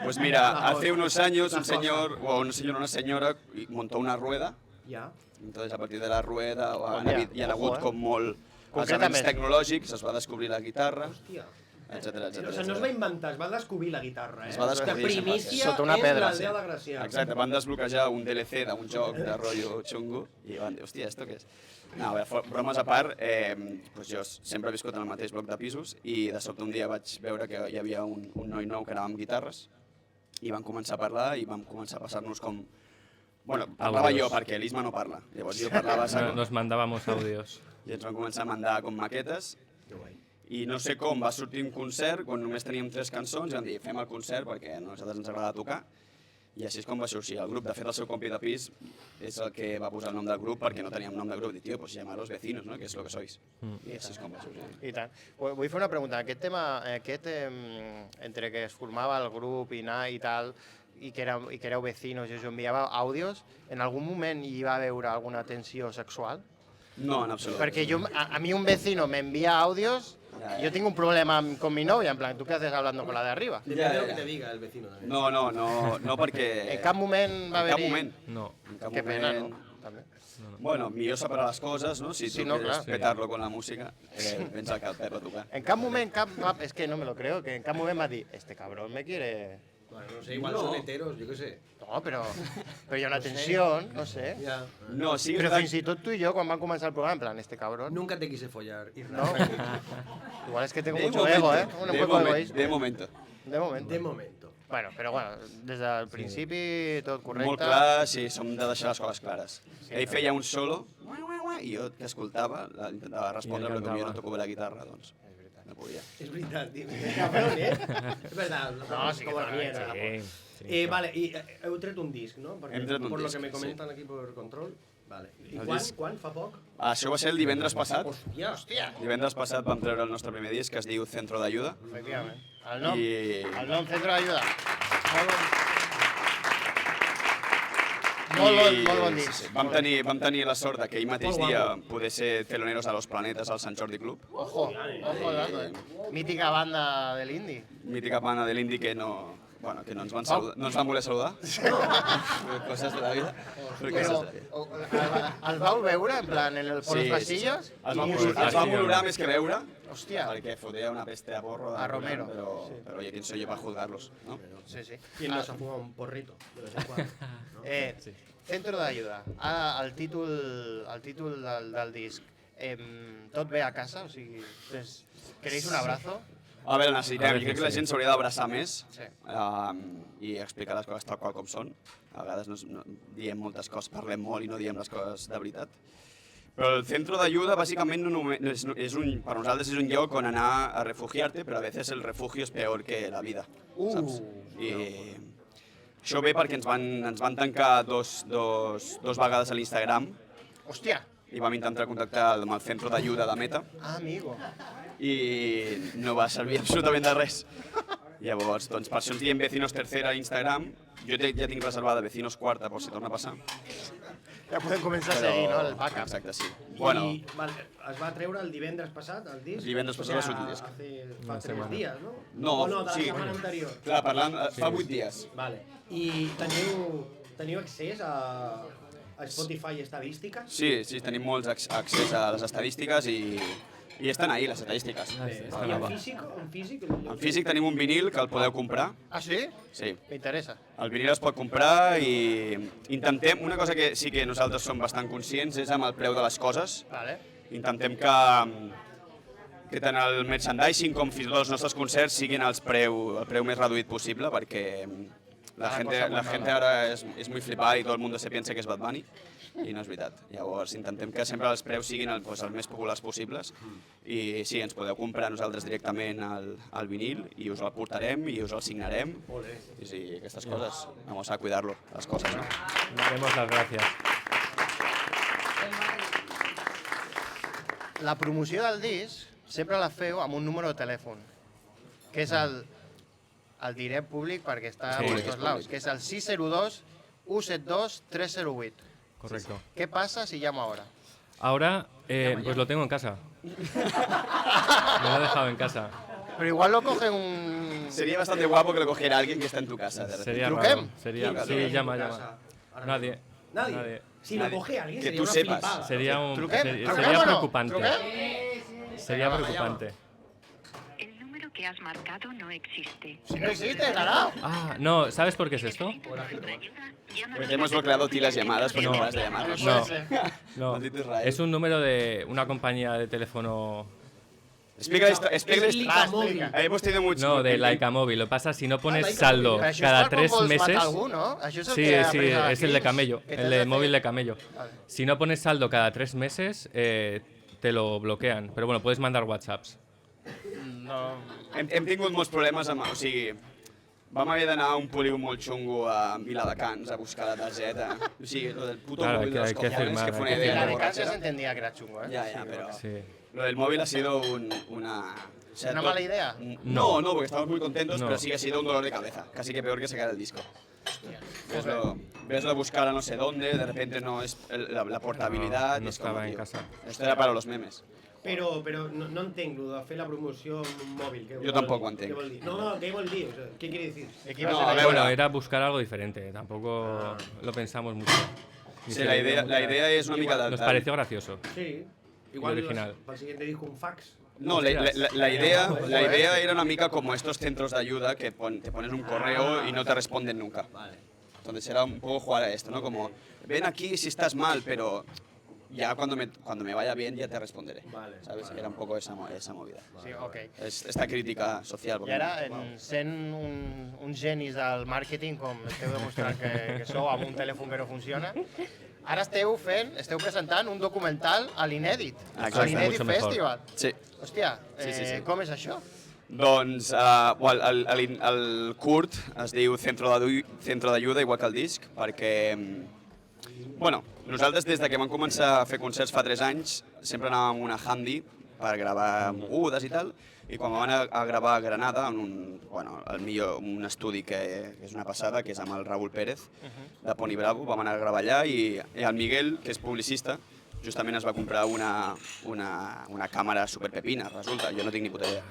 Pues mira, hace unos años un señor o una señora montó una rueda. Ya. Entonces a partir de la rueda hi ha Ojo, hagut com molt els Concretament. avanços tecnològics, es va descobrir la guitarra, Hòstia. etcètera. O sigui, no es va inventar, es va descobrir la guitarra, eh? Es va descobrir, De primícia sota una és pedra, l'aldea de Gracià. Exacte, van desbloquejar un DLC d'un joc de rotllo xungo i van dir, hòstia, ¿esto qué és? No, a veure, bromes a part, pues jo sempre he viscut en el mateix bloc de pisos i de sobte un dia vaig veure que hi havia un noi nou que anava amb guitarres i vam començar a parlar i vam començar a passar-nos com... Bueno, parlava jo perquè l'Isma no parla, llavors jo parlava saco. Nos mandábamos audios. I ens van començar a mandar com maquetes i no sé com va sortir un concert quan només teníem 3 cançons i vam dir fem el concert perquè a nosaltres ens agrada tocar i així és com va sorgir el grup. De fet el seu compi de pis és el que va posar el nom del grup perquè no teníem nom de grup. Dic, tio, pues llamaros vecinos, ¿no? Que és lo que sois. I així és com va sorgir. I tant. Vull fer una pregunta. Aquest tema, entre que es formava el grup i anar i tal, i que éreu vecinos i us enviava àudios, en algun moment hi va haver alguna tensió sexual? No, en absolut. Perquè a mi un vecino me envía audios, yo tengo un problema con mi novia, en plan, ¿tú qué haces hablando con la de arriba? Depende de lo que te diga el vecino también. No, perquè... En cap moment va haver-hi... En cap moment. No. En cap Que pena, moment. no? També. Bueno, millor separar les coses, no? Si Sí, tu no, quieres clar. petarlo con la música, vens al Calpep a tocar. En cap moment, es que no me lo creo, que en cap moment va dir, este cabrón me quiere... Bueno, no sé, igual son heteros, yo qué sé. No, però hi ha una tensió, no sé. Ja. No, sí que Però és fins i tot tu i jo, quan vam començar el programa, en plan, este cabrón... Nunca te quise follar, No. Israel. Igual es que tengo De mucho momento, ego, ¿eh? Un de poco momento, egoísta. de momento. De momento. De momento. Bueno, però bueno, des del principi tot correcte. Molt clar, sí, som de deixar les coses clares. Ell feia un solo, i jo que escoltava, intentava respondre, però com jo no toco bé la guitarra, doncs no podia. Es verdad, tío. Cabrón, ¿eh? Es verdad. No, sí que como la está bien, mierda. Sí, Vale, y heu tret un disc, no? Perquè, Hem tret un por lo disc, que me sí. comentan aquí por control. Vale. I El quan? disc- Quan? Fa poc? Això va ser el divendres passat. Hòstia. Divendres passat vam treure el nostre primer disc, que es diu Centro d'Ayuda. Efectivament. El nom, I... el nom Centro d'Ayuda. Molt bon disc. Sí, sí. Vam tenir la sort de que ell mateix dia poder ser teloneros a Los Planetes al Sant Jordi Club. Ojo, dato, eh. Mítica banda de l'indie. Mítica banda de l'indie que no... Bueno, que no ens van, saludar, no ens van voler saludar. Coses de la vida. Però el vau veure, en plan, por los pasillos? Els vam valorar més que veure. Hòstia. Perquè fotia una peste a porro. A Romero. Pero oye, ¿quién soy yo para juzgarlos? ¿no? Sí, sí. ¿Quién no se ha fumado un porrito? De vez en cuando. Centro d'Ayuda. El títol del disc. Tot bé a casa? O sigui, queréis un abrazo? A veure, necessitem. Jo crec que la gent s'hauria d'abraçar més Sí. i explicar les coses tal qual com són. A vegades no diem moltes coses, parlem molt i no diem les coses de veritat. Però el centro d'ayuda, bàsicament, per nosaltres és un lloc on anar a refugiar-te, però a vegades el refugio és peor que la vida, saps? I això ve perquè ens van tancar dos vegades a l'Instagram. Hòstia! I vam intentar contactar amb el centro d'ayuda de Meta. Ah, amigo. I no va servir absolutament de res. Llavors, doncs, per això ens diem Vecinos Tercera a Instagram. Jo ja tinc reservada Vecinos Quarta, per si torna a passar. Ja podem començar a seguir, no?, el backup. Exacte, sí. I vale, es va treure el divendres passat, el disc? Divendres passat va sortir el disc. Fa 3 dies, no? No, o no, de la sí. setmana anterior. Clar, parlant, fa 8 dies. Vale. I teniu accés a Spotify i estadístiques? Sí, tenim molts accés a les estadístiques i estan ahí, les estadístiques. I en físic? En físic tenim un vinil que el podeu comprar. Ah, sí? Sí. M'interessa. El vinil es pot comprar i intentem, una cosa que sí que nosaltres som bastant conscients és amb el preu de les coses. Vale. Intentem que tant el merchandising com fins i tot els nostres concerts siguin el preu més reduït possible, perquè la gente ahora es muy flipada y todo el mundo se piensa que es Bad Bunny i no és veritat. Llavors intentem que sempre els preus siguin els més populars possibles i sí, ens podeu comprar nosaltres directament el vinil i us el portarem i us el signarem. I sí, aquestes coses, vamos a cuidarlo, les coses, no? Demos las gracias. La promoció del disc sempre la feu amb un número de telèfon, que és el direm públic perquè està a tots lados, que es el 602 172 308. Correcto. ¿Qué pasa si llamo ahora? Ahora, pues lo tengo en casa. Me lo he dejado en casa. Pero igual lo coge un... Sería bastante guapo que lo cogiera alguien que está en tu casa. Sería raro. Sí, llama. Nadie. Si lo coge alguien, que sería tú una sepas. flipada. Sería preocupante. Sería preocupante. El número que has marcado no existe. Si no existe, carajo. Ah, no, ¿sabes por qué es esto? Porque hemos bloqueado ti las llamadas porque no paras de llamarnos. No, es un número de una compañía de teléfono. Explica esto. Hemos tenido mucho. No, de Laika Móvil. Lo que pasa si no pones saldo cada 3 meses. Sí, es el de Camello, el de móvil de Camello. Si no pones saldo cada 3 meses, te lo bloquean. Pero bueno, puedes mandar WhatsApps. No. Hem tingut molts problemes amb... O sigui, vam haver d'anar a un polígon molt xungo a Viladecans a buscar la targeta. O sigui, lo del puto móvil de los cojones que fue una idea de borrachera. Ya se entendía que era chungo, ¿eh? Ya, pero... Sí. Lo del móvil ha sido una... O sea, ¿Una mala idea? No, porque estamos muy contentos, pero sí que ha sido un dolor de cabeza. Casi que peor que sacar el disco. Veslo a buscar a no sé dónde, de repente no es la portabilidad. No estaba en casa. Esto era para los memes. Però no entenc lo de fer la promoció amb un mòbil. Jo tampoc ho entenc. No, ¿qué vol dir? O sea, ¿qué quiere decir? Bueno, era buscar algo diferente. Tampoco lo pensamos mucho. Sí, la idea es una mica del... Nos pareció gracioso. Sí. Igual original. para el siguiente disco un fax. No, la idea era una mica como estos centros de ayuda que te pones un correo y no te responden nunca. Vale. Entonces era un poco jugar a esto, ¿no? Como, ven aquí si estás mal, pero ya cuando me vaya bien ya te responderé. Vale. ¿Sabes? Era un poco esa movida. Sí, ok. Esta crítica social. I ara, sent uns genis del màrqueting, com esteu demostrant que sou amb un telèfon que no funciona, ara esteu presentant un documental a l'Inèdit, a l'Inèdit Festival. Sí. Hòstia, Sí. com és això? Doncs el curt es diu Centro d'Ayuda, igual que el disc, perquè bueno, nosaltres des de que vam començar a fer concerts fa 3 anys sempre anàvem amb una handy per gravar mogudes i tal, i quan vam anar a gravar a Granada, en un estudi que és una passada, que és amb el Raúl Pérez, de Pony Bravo, vam anar a gravar allà i el Miguel, que és publicista, justament es va comprar una càmera superpepina, resulta, jo no tinc ni puta idea.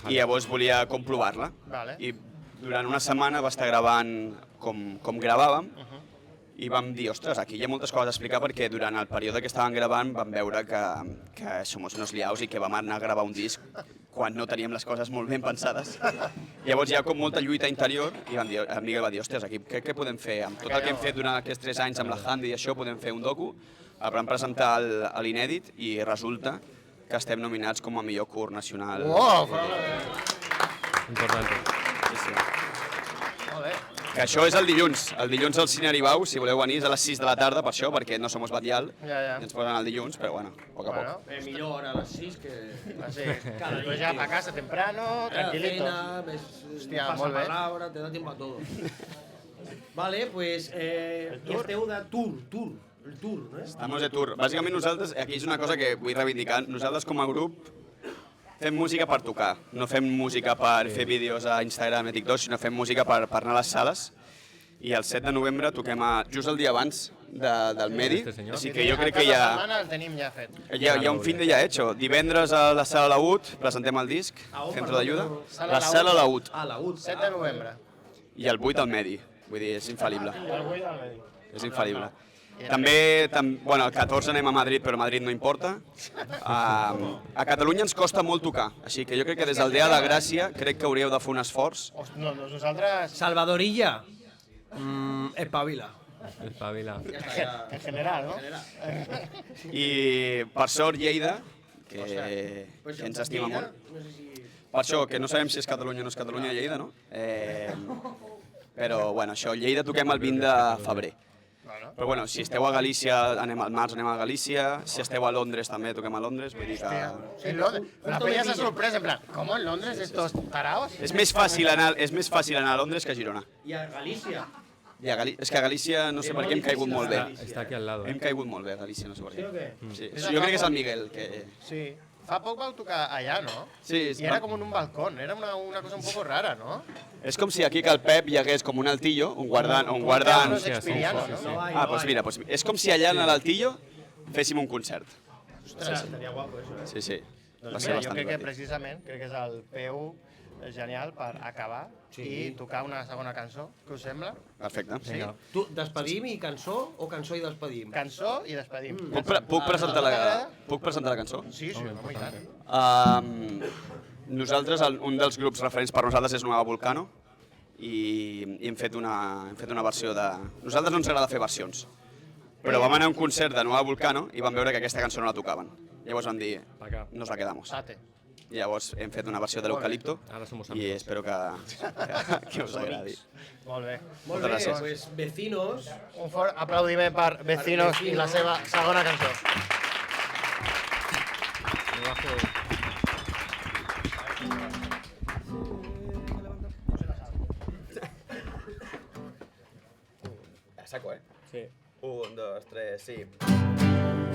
I llavors volia comprovar-la. I durant una setmana va estar gravant com gravàvem, i vam dir, ostres, aquí hi ha moltes coses a explicar perquè durant el període que estàvem gravant vam veure que som uns liaus i que vam anar a gravar un disc quan no teníem les coses molt ben pensades. Llavors hi ha com molta lluita interior i el Miguel va dir, ostres, aquí què podem fer? Amb tot el que hem fet durant aquests 3 anys amb la Handy i això podem fer un docu. El vam presentar a l'Inèdit i resulta que estem nominats com a millor curt nacional. Importante. Sí. Que això és el dilluns al Cine Aribau, si voleu venir, és a les 6 de la tarda, per això, perquè no som Batllal, ens posen el dilluns, però bueno, a poc a poc. Millor hora a les 6 que... Después ya para casa temprano, tranquilito. Hostia, pasa palabra, te da tiempo a todo. Vale, pues... I esteu de tour. El tour, no? Estamos de tour. Bàsicament nosaltres, aquí és una cosa que vull reivindicar, nosaltres com a grup fem música per tocar, no fem música per fer vídeos a Instagram i TikTok, sinó fem música per anar a les sales. I el 7 de novembre toquem just el dia abans del Medi, així que jo crec que ja... Aquesta setmana el tenim ja fet. Hi ha un fin de ja hecho. Divendres a la Sala Laúd presentem el disc, Centro d'Ayuda. La Sala Laúd. Ah, Laúd. 7 de novembre. I el 8 al Medi, vull dir, és infal·lible. El 8 al Medi. És infal·lible. També, bueno, el 14 anem a Madrid, però Madrid no importa. A Catalunya ens costa molt tocar, així que jo crec que des del Dia de Gràcia crec que hauríeu de fer un esforç. No, nosaltres... Salvadorilla, espavila. En general, no? I per sort Lleida, que ens estima molt. Per això, que no sabem si és Catalunya o no és Catalunya, Lleida, no? Però, bueno, això, Lleida toquem el 20 de febrer. Però bueno, si esteu a Galícia, anem al març, anem a Galícia. Si esteu a Londres, també toquem a Londres. Vull dir que... Sí, la peña s'ha sorprès, en plan, ¿cómo en Londres estos taraos? És més fàcil anar a Londres que a Girona. I a Galícia? És que a Galícia no sé per què hem caigut molt bé. Està aquí al lado. Hem caigut molt bé a Galícia, no sé per què. Sí o què? Sí. Jo crec que és el Miguel. Sí. Fa poc vau tocar allà, no? Sí. I era com en un balcón, era una cosa un poco rara, ¿no? És com si aquí que al Pep hi hagués com un altillo, un guardant... Ah, doncs mira, és com si allà en l'altillo féssim un concert. Ostres, estaria guapo, eso, Sí, sí. Doncs mira, jo crec que precisament, crec que és el PU genial per acabar i tocar una segona cançó, què us sembla? Perfecte. Sí. Tu, despedim i cançó o cançó i despedim? Cançó i despedim. Puc presentar la cançó? Sí, home, i tant. Nosaltres, un dels grups referents per nosaltres és Nueva Volcano i hem fet una versió de... Nosaltres no ens agrada fer versions, però vam anar a un concert de Nueva Volcano i vam veure que aquesta cançó no la tocaven. Llavors vam dir, nos la quedamos. I llavors hem fet una versió de l'Eucalipto i espero que us agradi. Molt bé. Molt bé, pues Vecinos. Un fort aplaudiment per Vecinos i la seva segona cançó. Saco, Sí. 1, 2, 3, sí.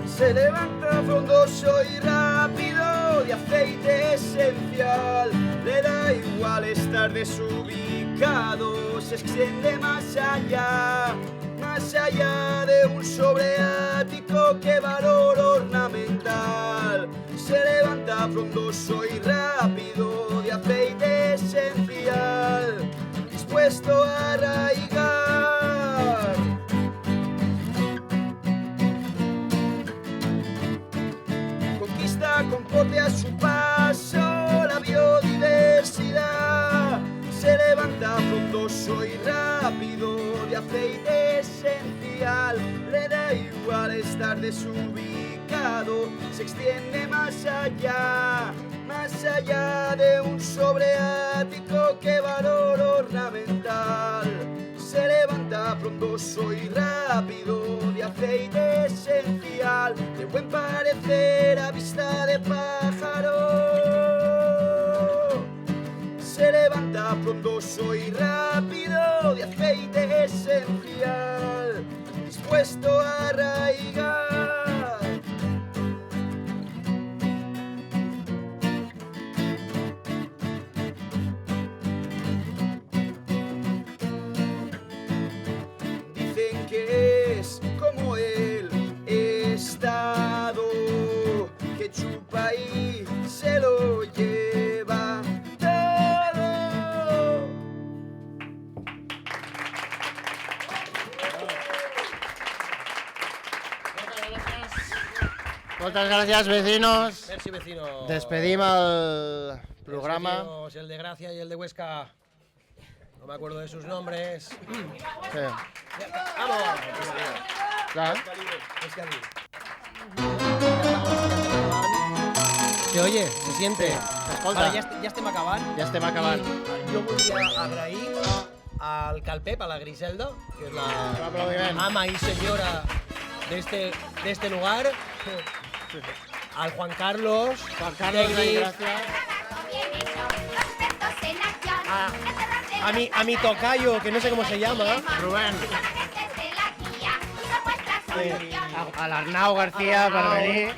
Se levanta frondoso y rápido, de aceite esencial. Le da igual estar desubicado, se extiende más allá de un sobreático que valor ornamental. Se levanta frondoso y rápido, de aceite esencial, dispuesto a arraigar. a su paso la biodiversidad. Se levanta frondoso y rápido de aceite esencial. Le da igual estar desubicado, se extiende más allá de un sobreático que valor ornamental. Se levanta frondoso y rápido de aceite esencial, de buen parecer a vista de pájaro. Se levanta frondoso y rápido de aceite esencial, dispuesto a arraigar. Dicen que es como el estado que chupa y se lo lleva todo. Moltes gràcies, vecinos. Merci, vecinos. Despedim el programa. Vecinos, el de Gracia y el de Huesca. No me acuerdo de sus nombres. Sí. ¡Vamos! Clar. Huesca libre. Se oye, se siente. Escolta. Vale, ja estem acabant. Ja estem acabant. I jo volia agrair al Calpep, a la Griselda, que és la aplaudiment. ama y señora de este lugar. Al Juan Carlos. Tegui, gracias. a mi tocayo, que no sé cómo se llama. Rubén. A l'Arnau García per venir.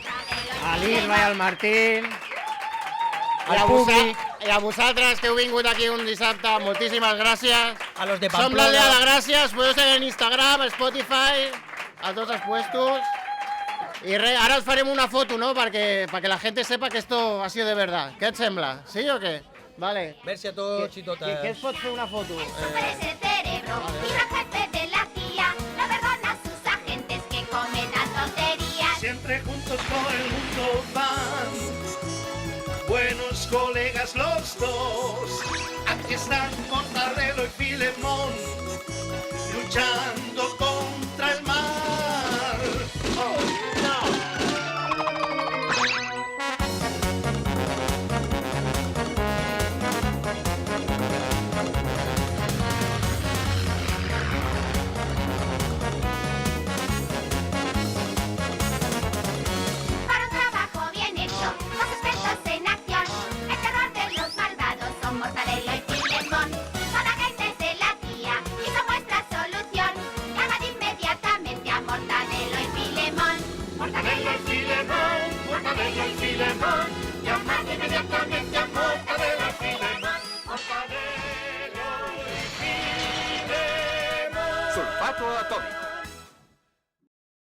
A l'Isma i al Martín. Al públic. I a vosaltres que heu vingut aquí un dissabte, moltíssimes gràcies. A los de Som Pamplona. l'Aldea de Gràcies, podeu seguir en Instagram, Spotify, a tots els puestos. I res, ara us farem una foto, ¿no? Para que la gente sepa que esto ha sido de verdad. ¿Qué et sembla? ¿Sí o qué? Vale. Merci a tots i totes. ¿Qué es pot fer una foto? Ese cerebro, mira jefe de la CIA, no perdona a sus agentes que cometan tonterías. Siempre juntos por el mundo van, buenos colegas los dos. Aquí están Mortadelo y Filemón, luchando contra el